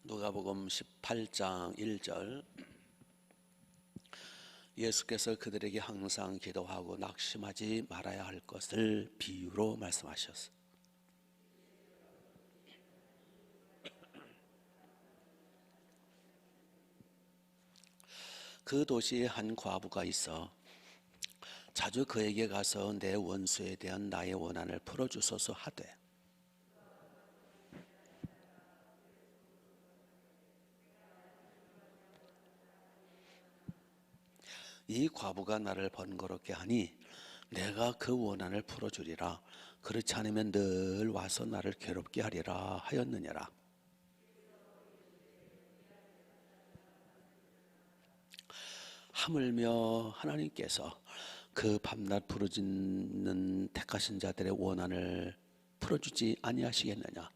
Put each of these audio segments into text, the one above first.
누가복음 18장 1절. 예수께서 그들에게 항상 기도하고 낙심하지 말아야 할 것을 비유로 말씀하셨어요. 그 도시에 한 과부가 있어 자주 그에게 가서 내 원수에 대한 나의 원한을 풀어주소서 하되, 이 과부가 나를 번거롭게 하니 내가 그 원한을 풀어주리라. 그렇지 않으면 늘 와서 나를 괴롭게 하리라 하였느니라. 하물며 하나님께서 그 밤낮 부르짖는 택하신 자들의 원한을 풀어주지 아니하시겠느냐?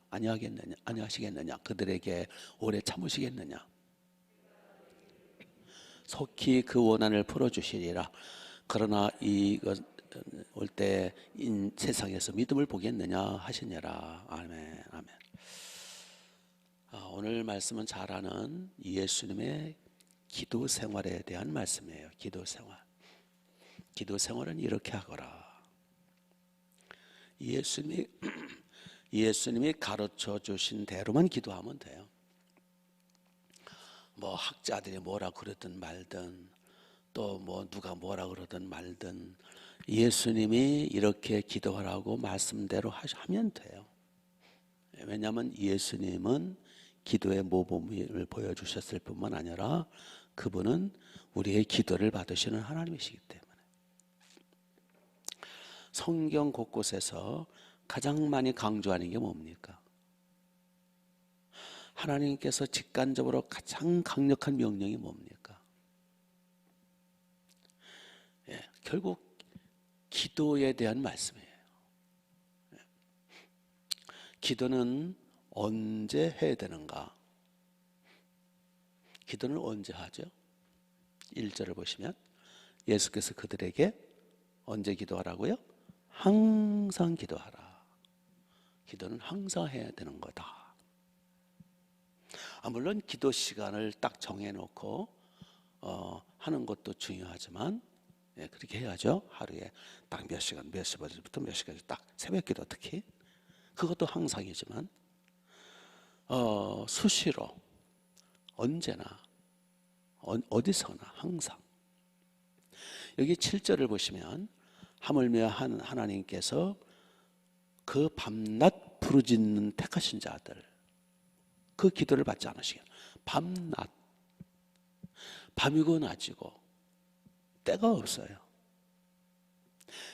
그들에게 오래 참으시겠느냐? 속히 그 원한을 풀어주시리라. 그러나 이것 올 때 세상에서 믿음을 보겠느냐 하시니라. 아멘, 아멘. 오늘 말씀은 잘 아는 예수님의 기도 생활에 대한 말씀이에요. 기도 생활. 기도 생활은 이렇게 하거라. 예수님이 가르쳐 주신 대로만 기도하면 돼요. 뭐 학자들이 뭐라 그러든 말든, 또 뭐 누가 뭐라 그러든 말든, 예수님이 이렇게 기도하라고 말씀대로 하면 돼요. 왜냐하면 예수님은 기도의 모범을 보여주셨을 뿐만 아니라 그분은 우리의 기도를 받으시는 하나님이시기 때문에. 성경 곳곳에서 가장 많이 강조하는 게 뭡니까? 하나님께서 직관적으로 가장 강력한 명령이 뭡니까? 결국 기도에 대한 말씀이에요. 기도는 언제 해야 되는가? 기도는 언제 하죠? 1절을 보시면 예수께서 그들에게 언제 기도하라고요? 항상 기도하라. 기도는 항상 해야 되는 거다. 물론 기도 시간을 딱 정해놓고 하는 것도 중요하지만, 그렇게 해야죠. 하루에 딱 몇 시간, 몇 시부터 몇 시까지 딱 새벽기도 특히 그것도 항상이지만 수시로 언제나 어디서나 항상. 여기 7절을 보시면 하물며 하나님께서 그 밤낮 부르짖는 택하신 자들 그 기도를 받지 않으시겠. 밤낮, 밤이고 낮이고 때가 없어요.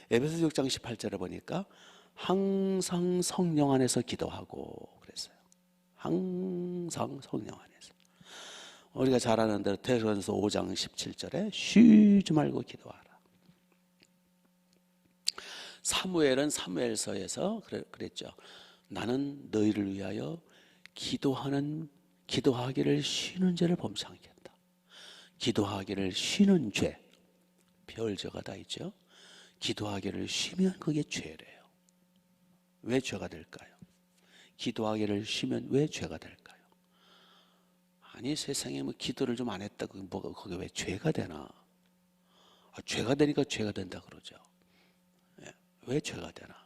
에베소 6장 18절에 보니까 항상 성령 안에서 기도하고 그랬어요. 항상 성령 안에서. 우리가 잘 아는 대로 데살로니가서 5장 17절에 쉬지 말고 기도하라. 사무엘은 사무엘서에서 그랬죠. 나는 너희를 위하여 기도하기를 쉬는 죄를 범치 않겠다. 기도하기를 쉬는 죄, 별죄가 다 있죠. 기도하기를 쉬면 그게 죄래요. 왜 죄가 될까요? 기도하기를 쉬면 왜 죄가 될까요? 아니 세상에 뭐 기도를 좀 안 했다고 뭐가 그게 왜 죄가 되나? 죄가 되니까 죄가 된다 그러죠. 왜 죄가 되나?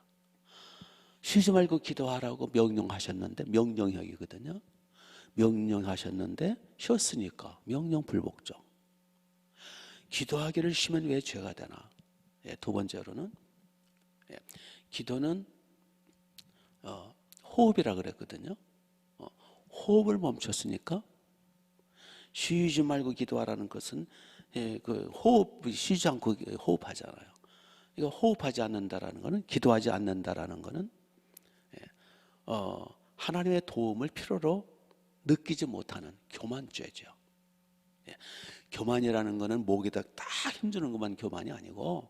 쉬지 말고 기도하라고 명령하셨는데, 명령형이거든요. 명령하셨는데 쉬었으니까 명령 불복종. 기도하기를 쉬면 왜 죄가 되나? 두 번째로는 기도는 호흡이라 그랬거든요. 호흡을 멈췄으니까 쉬지 말고 기도하라는 것은 그 호흡 쉬지 않고 호흡하잖아요. 이거 호흡하지 않는다라는 것은, 기도하지 않는다라는 것은 하나님의 도움을 필요로 느끼지 못하는 교만죄죠. 교만이라는 것은 목에다 딱 힘주는 것만 교만이 아니고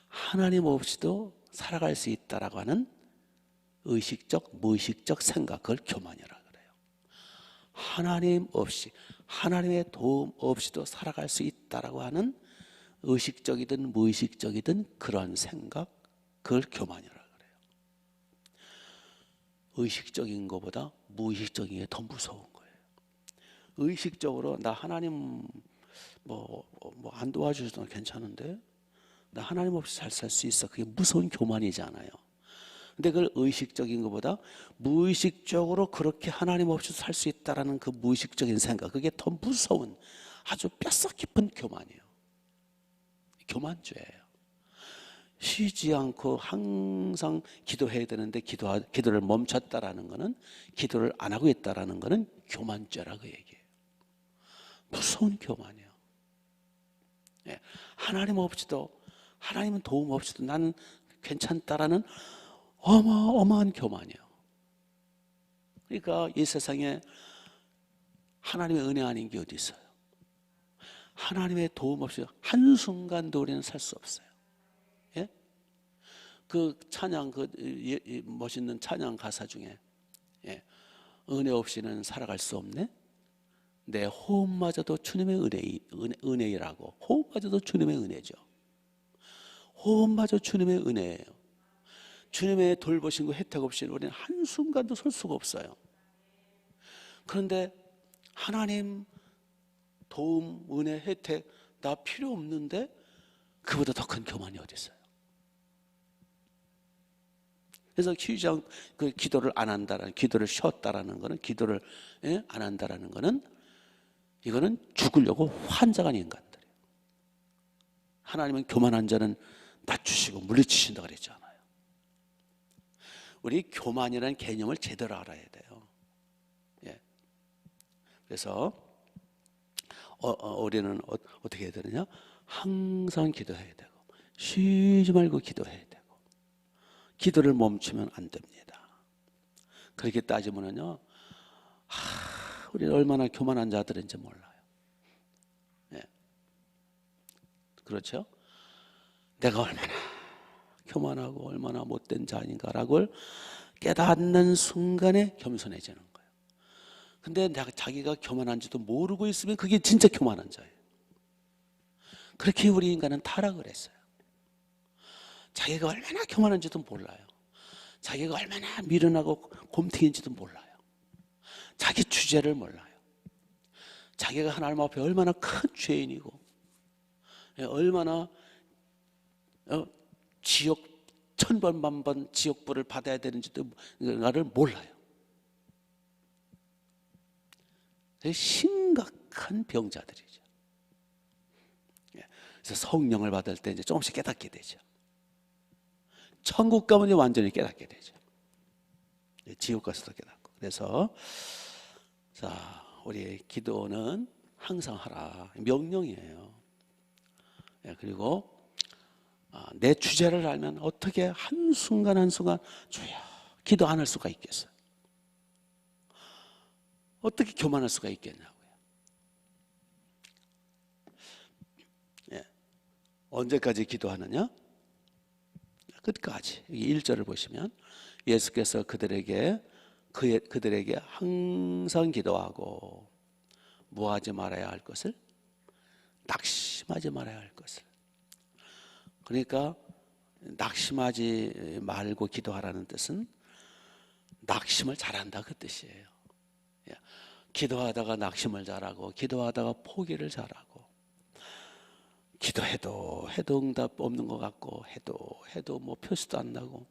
하나님 없이도 살아갈 수 있다라고 하는 의식적, 무의식적 생각, 그걸 교만이라고 그래요. 하나님 없이, 하나님의 도움 없이도 살아갈 수 있다라고 하는 의식적이든 무의식적이든 그런 생각, 그걸 교만이라고 그래요. 의식적인 것보다 무의식적인 게 더 무서운 거예요. 의식적으로 나 하나님 뭐 안 도와주셔도 괜찮은데 나 하나님 없이 잘 살 수 있어. 그게 무서운 교만이잖아요. 근데 그걸 의식적인 것보다 무의식적으로 그렇게 하나님 없이 살 수 있다라는 그 무의식적인 생각, 그게 더 무서운 아주 뼛속 깊은 교만이에요. 교만죄예요. 쉬지 않고 항상 기도해야 되는데 기도를 멈췄다라는 것은, 기도를 안 하고 있다라는 것은 교만죄라고 얘기해요. 무서운 교만이에요. 예, 하나님 없이도, 하나님은 도움 없이도 나는 괜찮다라는 어마어마한 교만이에요. 그러니까 이 세상에 하나님의 은혜 아닌 게 어디 있어요? 하나님의 도움 없이 한순간도 우리는 살 수 없어요. 예? 그 찬양, 멋있는 찬양 가사 중에, 예, 은혜 없이는 살아갈 수 없네? 내 호흡마저도 주님의 은혜라고. 호흡마저도 주님의 은혜죠. 호흡마저 주님의 은혜예요. 주님의 돌보신 혜택 없이는 우리는 한순간도 설 수가 없어요. 그런데 하나님 도움, 은혜, 혜택 나 필요 없는데 그보다 더 큰 교만이 어디 있어요? 그래서 그 기도를 안 한다라는, 기도를 쉬었다라는 거는, 기도를 안 한다라는 거는, 이거는 죽으려고 환장한 인간들이에요. 하나님은 교만한 자는 낮추시고 물리치신다 그랬잖아요. 우리 교만이라는 개념을 제대로 알아야 돼요. 예. 그래서 우리는 어떻게 해야 되느냐? 항상 기도해야 되고 쉬지 말고 기도해야 되고 기도를 멈추면 안 됩니다. 그렇게 따지면은요, 우리는 얼마나 교만한 자들인지 몰라요. 예. 그렇죠? 내가 얼마나 교만하고 얼마나 못된 자인가라고 깨닫는 순간에 겸손해지는 거예요. 근데 자기가 교만한지도 모르고 있으면 그게 진짜 교만한 자예요. 그렇게 우리 인간은 타락을 했어요. 자기가 얼마나 교만한지도 몰라요. 자기가 얼마나 미련하고 곰탱이인지도 몰라요. 자기 주제를 몰라요. 자기가 하나님 앞에 얼마나 큰 죄인이고 얼마나 지옥 천번 만번 지옥불을 받아야 되는지도 나를 몰라요. 심각한 병자들이죠. 그래서 성령을 받을 때 이제 조금씩 깨닫게 되죠. 천국 가면 이제 완전히 깨닫게 되죠. 지옥 가서도 깨닫고. 그래서 자, 우리 기도는 항상 하라, 명령이에요. 그리고 내 주제를 알면 어떻게 한순간 한순간 주여 기도 안 할 수가 있겠어요? 어떻게 교만할 수가 있겠냐고요. 예. 언제까지 기도하느냐? 끝까지. 1절을 보시면 예수께서 그들에게 항상 기도하고 뭐하지 말아야 할 것을? 낙심하지 말아야 할 것을. 그러니까 낙심하지 말고 기도하라는 뜻은 낙심을 잘한다 그 뜻이에요. 기도하다가 낙심을 잘하고 기도하다가 포기를 잘하고 기도해도 응답 없는 것 같고 해도 뭐 표시도 안 나고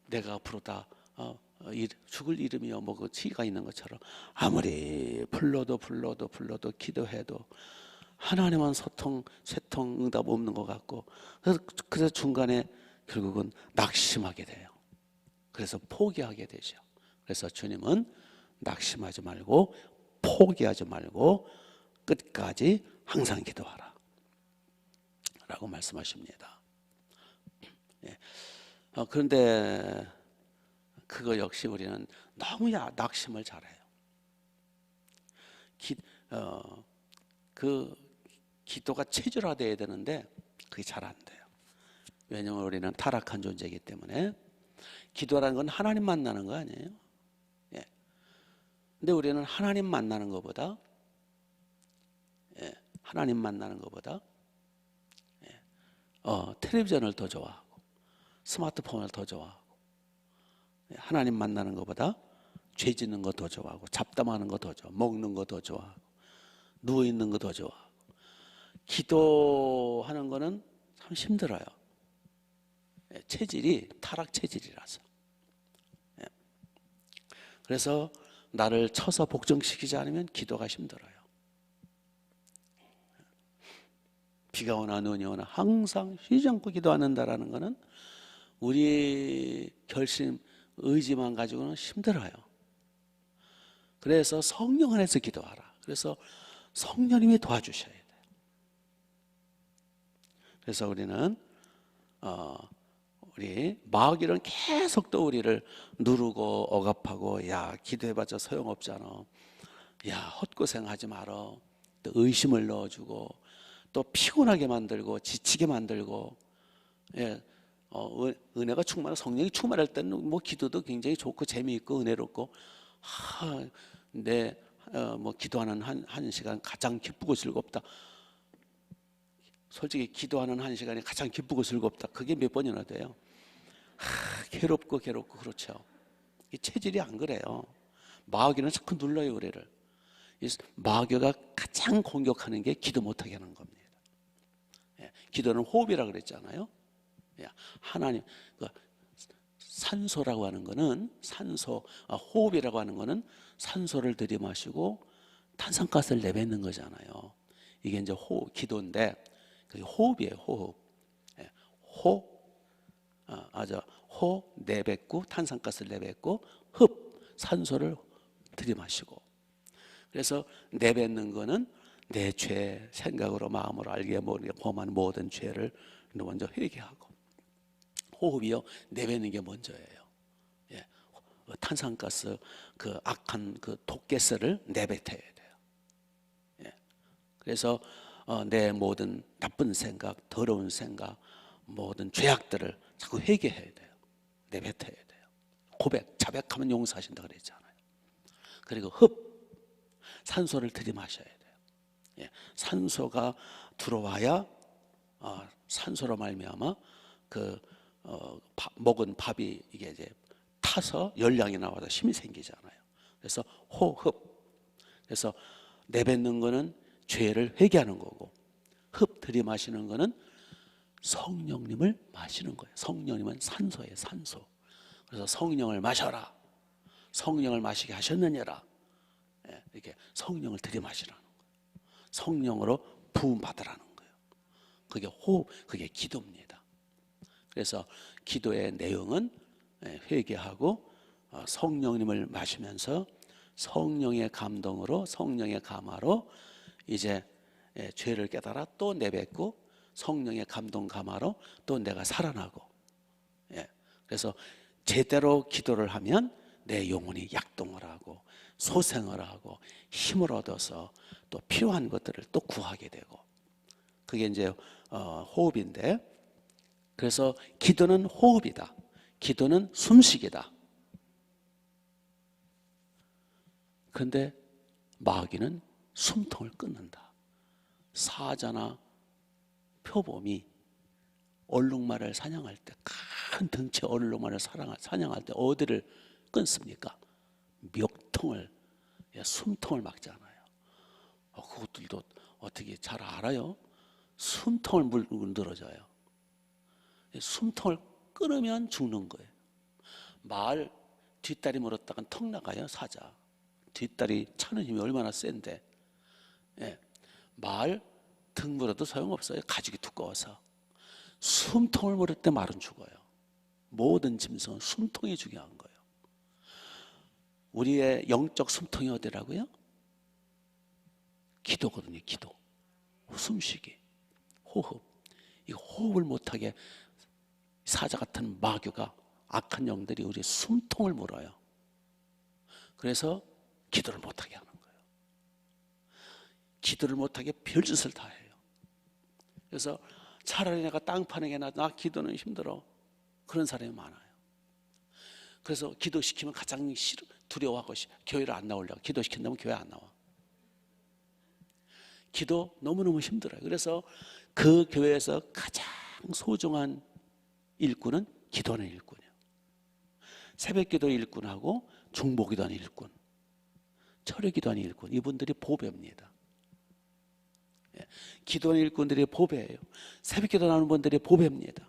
내가 앞으로 다 죽을 이름이요 뭐 그 치가 있는 것처럼 아무리 불러도 기도해도 하나님은 새통 응답 없는 것 같고 그래서 중간에 결국은 낙심하게 돼요. 그래서 포기하게 되죠. 그래서 주님은 낙심하지 말고 포기하지 말고 끝까지 항상 기도하라 라고 말씀하십니다. 예. 그런데 그거 역시 우리는 너무 낙심을 잘해요. 그 기도가 체질화되어야 되는데 그게 잘 안 돼요. 왜냐하면 우리는 타락한 존재이기 때문에. 기도라는 건 하나님 만나는 거 아니에요? 예. 근데 우리는 하나님 만나는 것보다 텔레비전을 더 좋아하고 스마트폰을 더 좋아하고, 하나님 만나는 것보다 죄 짓는 거 더 좋아하고, 잡담하는 거 더 좋아하고, 먹는 거 더 좋아하고, 누워있는 거 더 좋아하고. 기도하는 거는 참 힘들어요. 체질이 타락 체질이라서. 그래서 나를 쳐서 복종시키지 않으면 기도가 힘들어요. 비가 오나 눈이 오나 항상 쉬지 않고 기도하는다라는 것은 우리 결심, 의지만 가지고는 힘들어요. 그래서 성령 안에서 기도하라. 그래서 성령님이 도와주셔야 돼요. 그래서 우리는 우리 마귀는 계속 또 우리를 누르고 억압하고, 야 기도해봤자 소용없잖아, 야 헛고생하지 마라, 또 의심을 넣어주고 또 피곤하게 만들고 지치게 만들고. 은혜가 충만하고 성령이 충만할 때는 뭐 기도도 굉장히 좋고 재미있고 은혜롭고, 뭐 기도하는 한 시간 가장 기쁘고 즐겁다. 솔직히 기도하는 한 시간이 가장 기쁘고 즐겁다. 그게 몇 번이나 돼요? 괴롭고 그렇죠. 이 체질이 안 그래요. 마귀는 자꾸 눌러요 우리를. 마귀가 가장 공격하는 게 기도 못하게 하는 겁니다. 기도는 호흡이라 그랬잖아요. 하나님, 산소라고 하는 거는 호흡이라고 하는 거는 산소를 들이마시고 탄산가스를 내뱉는 거잖아요. 이게 이제 기도인데 그게 호흡이에요. 호흡. 호 내뱉고 탄산가스를 내뱉고, 흡 산소를 들이마시고. 그래서 내뱉는 거는 내 죄, 생각으로 마음으로 알게 모르게 범한 모든 죄를 먼저 회개하고, 호흡이요 내뱉는 게 먼저예요. 탄산가스, 그 악한 그 독가스를 내뱉어야 돼요. 그래서 내 모든 나쁜 생각, 더러운 생각, 모든 죄악들을 자꾸 회개해야 돼요. 내뱉어야 돼요. 고백, 자백하면 용서하신다 그랬잖아요. 그리고 흡, 산소를 들이마셔야 돼요. 산소가 들어와야 산소로 말미암아 먹은 밥이 이게 이제 타서 열량이 나와서 힘이 생기잖아요. 그래서 호흡. 그래서 내뱉는 거는 죄를 회개하는 거고, 흡 들이마시는 거는 성령님을 마시는 거예요. 성령님은 산소예요, 산소. 그래서 성령을 마셔라. 성령을 마시게 하셨느냐라. 이렇게 성령을 들이마시라는 거예요. 성령으로 부음 받으라는 거예요. 그게 호흡, 그게 기도입니다. 그래서 기도의 내용은 회개하고 성령님을 마시면서 성령의 감동으로, 성령의 감화로 이제 죄를 깨달아 또 내뱉고, 성령의 감동 감화로 또 내가 살아나고. 그래서 제대로 기도를 하면 내 영혼이 약동을 하고 소생을 하고 힘을 얻어서 또 필요한 것들을 또 구하게 되고. 그게 이제 호흡인데, 그래서 기도는 호흡이다. 기도는 숨쉬기다. 그런데 마귀는 숨통을 끊는다. 사자나 표범이 얼룩말을 사냥할 때, 큰 덩치 얼룩말을 사냥할 때 어디를 끊습니까? 멱통을, 숨통을 막잖아요. 그것들도 어떻게 잘 알아요? 숨통을 물들어져요. 숨통을 끊으면 죽는 거예요. 말 뒷다리 물었다간 턱 나가요, 사자. 뒷다리 차는 힘이 얼마나 센데. 말 등 물어도 소용없어요. 가죽이 두꺼워서. 숨통을 물을 때 말은 죽어요. 모든 짐승은 숨통이 중요한 거예요. 우리의 영적 숨통이 어디라고요? 기도거든요. 기도. 숨쉬기, 호흡. 이 호흡을 못하게 사자 같은 마귀가, 악한 영들이 우리의 숨통을 물어요. 그래서 기도를 못하게 하는 거예요. 기도를 못하게 별짓을 다 해요. 그래서 차라리 내가 땅 파는 게 나 기도는 힘들어, 그런 사람이 많아요. 그래서 기도시키면 가장 두려워하고 교회를 안 나오려고. 기도시킨다면 교회 안 나와. 기도 너무너무 힘들어요. 그래서 그 교회에서 가장 소중한 일꾼은 기도하는 일꾼이에요. 새벽기도 일꾼하고 중보기도하는 일꾼, 철회기도하는 일꾼, 이분들이 보배입니다. 기도하는 일꾼들이 보배예요. 새벽기도 나오는 분들이 보배입니다.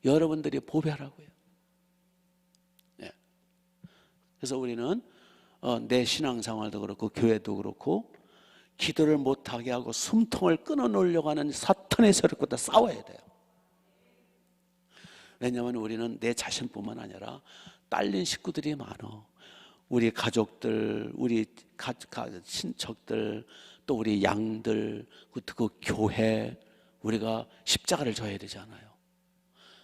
여러분들이 보배하라고요. 그래서 우리는 내 신앙생활도 그렇고 교회도 그렇고 기도를 못하게 하고 숨통을 끊어놓으려고 하는 사탄의 세력과 싸워야 돼요. 왜냐하면 우리는 내 자신뿐만 아니라 딸린 식구들이 많아. 우리 가족들, 우리 친척들, 또 우리 양들, 그 교회, 우리가 십자가를 져야 되잖아요.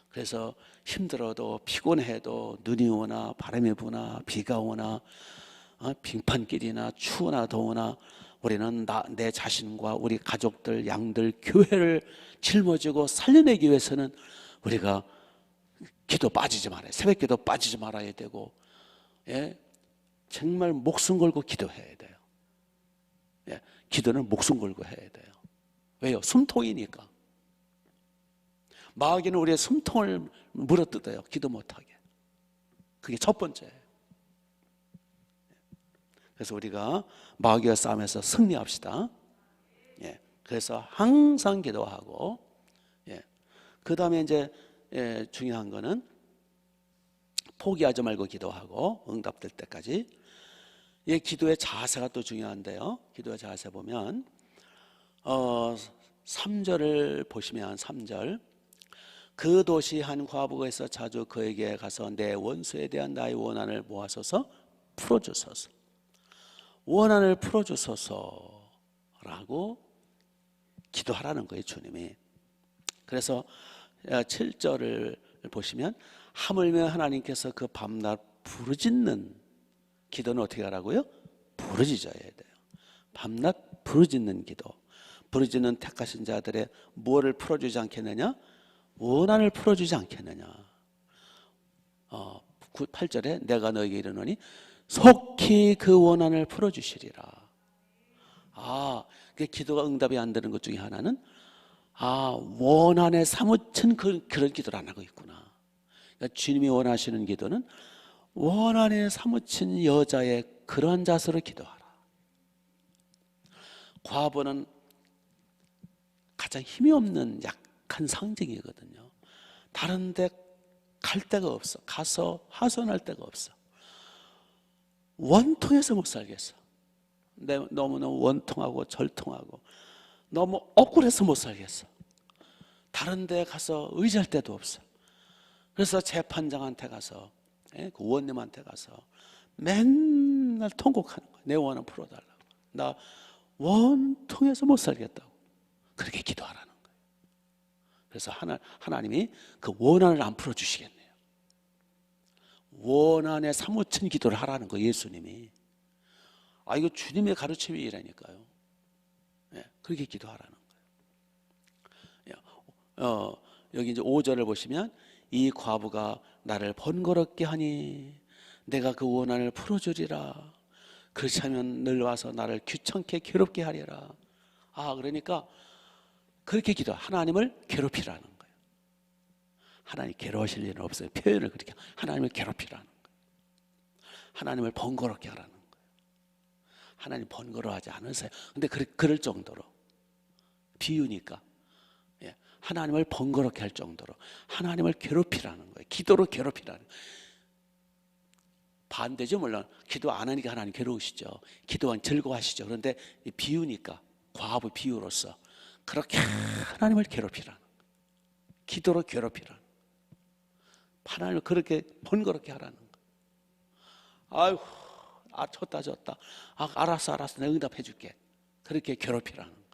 그래서 힘들어도 피곤해도 눈이 오나 바람이 부나 비가 오나 빙판길이나 추우나 더우나 우리는 내 자신과 우리 가족들, 양들, 교회를 짊어지고 살려내기 위해서는 우리가 기도 빠지지 말아요. 새벽기도 빠지지 말아야 되고, 정말 목숨 걸고 기도해야 돼요. 기도는 목숨 걸고 해야 돼요. 왜요? 숨통이니까. 마귀는 우리의 숨통을 물어뜯어요. 기도 못하게. 그게 첫 번째예요. 그래서 우리가 마귀와 싸움에서 승리합시다. 그래서 항상 기도하고, 그 다음에 이제 중요한 거는 포기하지 말고 기도하고 응답될 때까지. 기도의 자세가 또 중요한데요. 기도의 자세 보면 3절을 보시면 3절, 그 도시 한 과부가 있어 자주 그에게 가서 내 원수에 대한 나의 원한을 모아서서 풀어주소서. 원한을 풀어주소서라고 기도하라는 거예요, 주님이. 그래서 7절을 보시면 하물며 하나님께서 그 밤낮 부르짖는 기도는 어떻게 하라고요? 부르짖어야 돼요. 밤낮 부르짖는 기도. 부르짖는 택하신 자들의 뭐를 풀어주지 않겠느냐? 원한을 풀어주지 않겠느냐. 8절에 내가 너에게 이르노니 속히 그 원한을 풀어주시리라. 그 기도가 응답이 안 되는 것 중에 하나는 원한에 사무친 그런 기도를 안 하고 있구나. 그러니까 주님이 원하시는 기도는 원한에 사무친 여자의 그러한 자세로 기도하라. 과부는 가장 힘이 없는 약한 상징이거든요. 다른 데 갈 데가 없어. 가서 하소연할 데가 없어. 원통해서 못 살겠어. 너무너무 원통하고 절통하고 너무 억울해서 못 살겠어. 다른 데 가서 의지할 데도 없어. 그래서 재판장한테 가서, 그 의원님한테 가서 맨날 통곡하는 거야. 내 원한 풀어달라고. 나 원통해서 못 살겠다고. 그렇게 기도하라는 거예요. 그래서 하나님이 그 원한을 안 풀어주시겠네요. 원한에 사무친 기도를 하라는 거예요, 예수님이. 이거 주님의 가르침이라니까요. 그렇게 기도하라는 거예요. 여기 이제 5절을 보시면 이 과부가 나를 번거롭게 하니 내가 그 원한을 풀어주리라. 그렇지 않으면 늘 와서 나를 귀찮게 괴롭게 하리라. 그러니까 그렇게 기도, 하나님을 괴롭히라는 거예요. 하나님 괴로우실 일은 없어요. 표현을 그렇게, 하나님을 괴롭히라는 거예요. 하나님을 번거롭게 하라는 거예요. 하나님 번거로워하지 않으세요. 근데 그럴 정도로 비유니까 하나님을 번거롭게 할 정도로 하나님을 괴롭히라는 거예요. 기도로 괴롭히라는 거예요. 반대죠. 물론 기도 안 하니까 하나님 괴로우시죠. 기도하면 즐거워하시죠. 그런데 비유니까 과부 비유로서 그렇게 하나님을 괴롭히라는 거예요. 기도로 괴롭히라는 거예요. 하나님을 그렇게 번거롭게 하라는 거예요. 졌다. 알았어. 내가 응답해 줄게. 그렇게 괴롭히라는 거예요.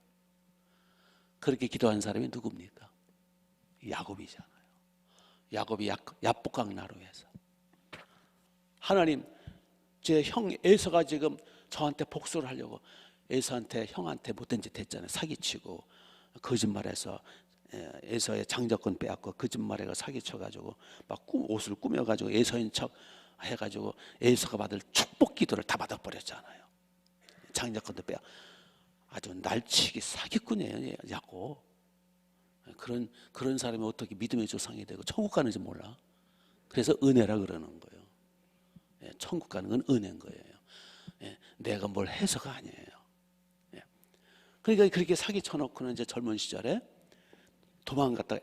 그렇게 기도한 사람이 누굽니까? 야곱이잖아요. 야곱이 야복강 나루에서 하나님, 제 형 에서가 지금 저한테 복수를 하려고 에서한테 형한테 못된 짓 했잖아요. 사기치고 거짓말해서 에서의 장자권 빼앗고 거짓말해가 사기쳐가지고 막 옷을 꾸며가지고 에서인 척 해가지고 에서가 받을 축복 기도를 다 받아버렸잖아요. 장자권도 빼앗. 아주 날치기 사기꾼이에요, 야곱. 그런 사람이 어떻게 믿음의 조상이 되고 천국 가는지 몰라. 그래서 은혜라 그러는 거예요. 예, 천국 가는 건 은혜인 거예요. 예, 내가 뭘 해서가 아니에요. 예. 그러니까 그렇게 사기 쳐놓고는 이제 젊은 시절에 도망갔다가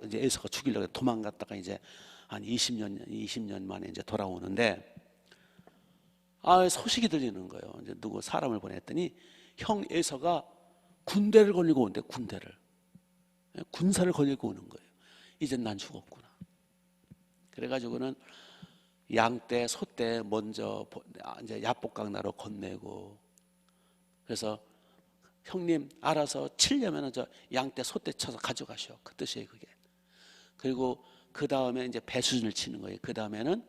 이제 에서가 죽이려고 도망갔다가 이제 한 20년 만에 이제 돌아오는데 소식이 들리는 거예요. 이제 누구 사람을 보냈더니 형 에서가 군대를 걸리고 온대. 군사를 걸리고 오는 거예요. 이제 난 죽었구나. 그래가지고는 양떼, 소떼 먼저 이제 야복강나루 건네고, 그래서 형님 알아서 치려면 저 양떼, 소떼 쳐서 가져가시오. 그 뜻이에요, 그게. 그리고 그 다음에 이제 배수진을 치는 거예요. 그 다음에는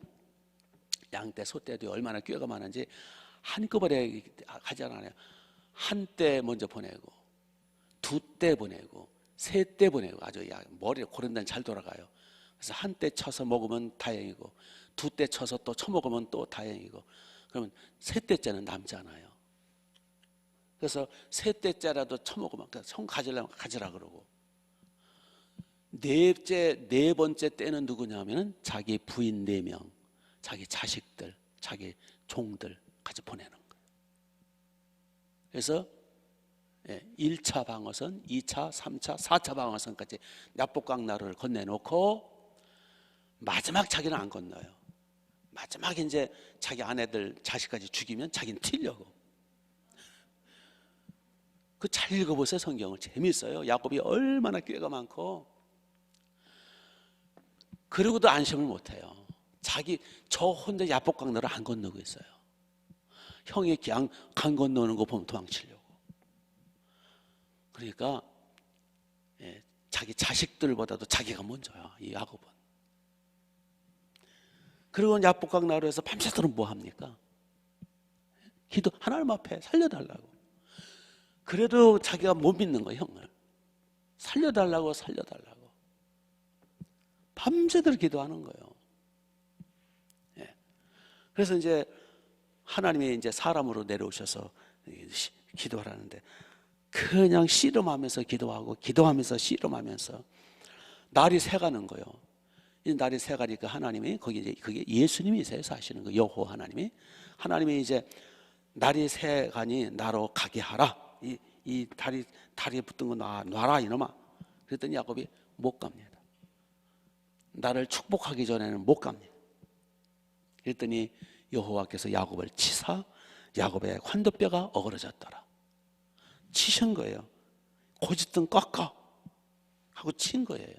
양떼, 소떼도 얼마나 꾀가 많은지 한꺼번에 하지 않아요. 한 떼 먼저 보내고, 두 떼 보내고, 세 떼 보내고, 아주 머리에 고른단이 잘 돌아가요. 그래서 한 떼 쳐서 먹으면 다행이고, 두 떼 쳐서 또 쳐먹으면 또 다행이고, 그러면 세 떼째는 남잖아요. 그래서 세 떼째라도 쳐먹으면 형 가지려면 가지라 그러고, 네 번째 떼는 누구냐면은 자기 부인 4명, 자기 자식들, 자기 종들 같이 보내는 거예요. 그래서 1차 방어선, 2차, 3차, 4차 방어선까지 야복강나루를 건네놓고 마지막 자기는 안 건너요. 마지막 이제 자기 아내들, 자식까지 죽이면 자기는 튀려고. 그 잘 읽어보세요, 성경을. 재밌어요. 야곱이 얼마나 꾀가 많고. 그러고도 안심을 못해요. 저 혼자 야복강나루 안 건너고 있어요. 형이 그냥 강 건너는 거 보면 도망치려고. 그러니까 자기 자식들보다도 자기가 먼저야, 이 야곱은. 그리고 야복강나루에서 밤새도록 뭐 합니까? 기도, 하나님 앞에 살려달라고. 그래도 자기가 못 믿는 거예요, 형을. 살려달라고. 밤새도록 기도하는 거예요. 그래서 이제 하나님이 이제 사람으로 내려오셔서 기도하라는데, 그냥 씨름하면서 기도하면서 씨름하면서 날이 새가는 거예요. 이 날이 새가니까 하나님이 그게 예수님이세요, 사시는 거. 여호와 하나님이 이제 날이 새가니 나로 가게 하라. 이 다리에 붙은 거 놔라 이놈아. 그랬더니 야곱이 못 갑니다. 나를 축복하기 전에는 못 갑니다. 그랬더니 여호와께서 야곱을 치사 야곱의 환도뼈가 어그러졌더라. 치신 거예요. 고짓등 꺾어 하고 친 거예요.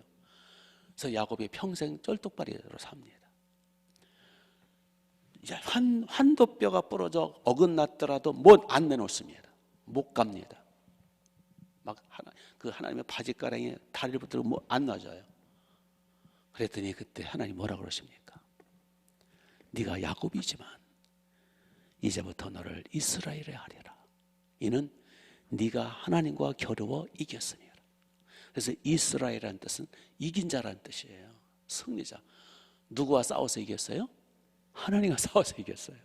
그래서 야곱이 평생 쩔뚝발이로 삽니다. 이제 환도뼈가 부러져 어긋났더라도 못 안 내놓습니다. 못 갑니다. 막 하나님의 바지가랑에 다리를 붙들고 뭐 안 놔줘요. 그랬더니 그때 하나님 뭐라 그러십니까? 네가 야곱이지만 이제부터 너를 이스라엘에 하리라. 이는 네가 하나님과 겨루어 이겼으니라. 그래서 이스라엘이라는 뜻은 이긴 자라는 뜻이에요. 승리자. 누구와 싸워서 이겼어요? 하나님과 싸워서 이겼어요.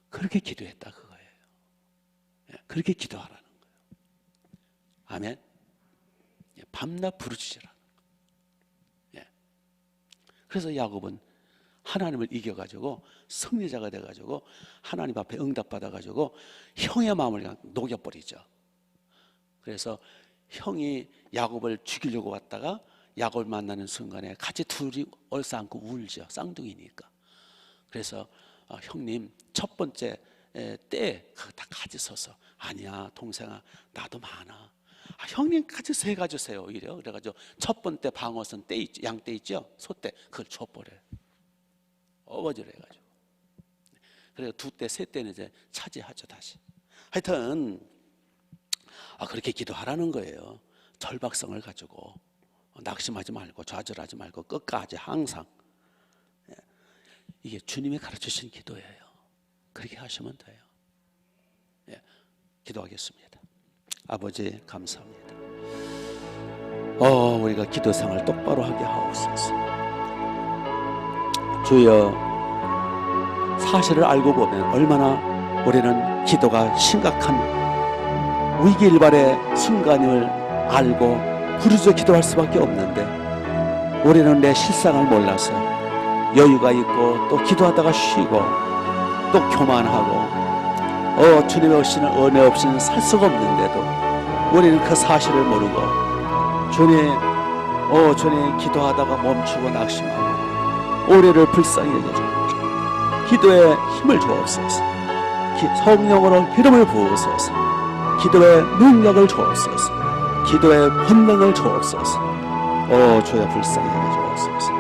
그렇게 기도했다 그거예요. 그렇게 기도하라는 거예요. 아멘. 밤낮 부르짖으라는 거예요. 그래서 야곱은 하나님을 이겨가지고 승리자가 돼가지고 하나님 앞에 응답받아가지고 형의 마음을 그냥 녹여버리죠. 그래서 형이 야곱을 죽이려고 왔다가 야곱을 만나는 순간에 같이 둘이 얼싸안고 울죠. 쌍둥이니까. 그래서 형님 첫 번째 때 다 같이 서서 아니야 동생아 나도 많아. 형님까지 세 가주세요. 오히려 그래가지고 첫 번째 방어선 때 있죠. 양떼 있죠. 소떼 그걸 줘버려요. 어버지를 해가지고. 그래서 두 떼, 세 떼는 이제 차지하죠 다시. 하여튼 그렇게 기도하라는 거예요. 절박성을 가지고 낙심하지 말고 좌절하지 말고 끝까지 항상. 이게 주님이 가르치신 기도예요. 그렇게 하시면 돼요. 기도하겠습니다. 아버지 감사합니다. 우리가 기도 생활 똑바로 하게 하옵소서. 주여, 사실을 알고 보면 얼마나 우리는 기도가 심각한 위기일발의 순간임을 알고 부르짖어 기도할 수밖에 없는데 우리는 내 실상을 몰라서 여유가 있고 또 기도하다가 쉬고 또 교만하고 주님 없이는 은혜 없이는 살 수가 없는데도 우리는 그 사실을 모르고 주님 기도하다가 멈추고 낙심하고 우리를 불쌍히 여겨주고 기도에 힘을 주옵소서. 성령으로 기름을 부으소서. 기도의 능력을 주옵소서. 기도의 권능을 주옵소서. 주여 불쌍히 여겨주옵소서.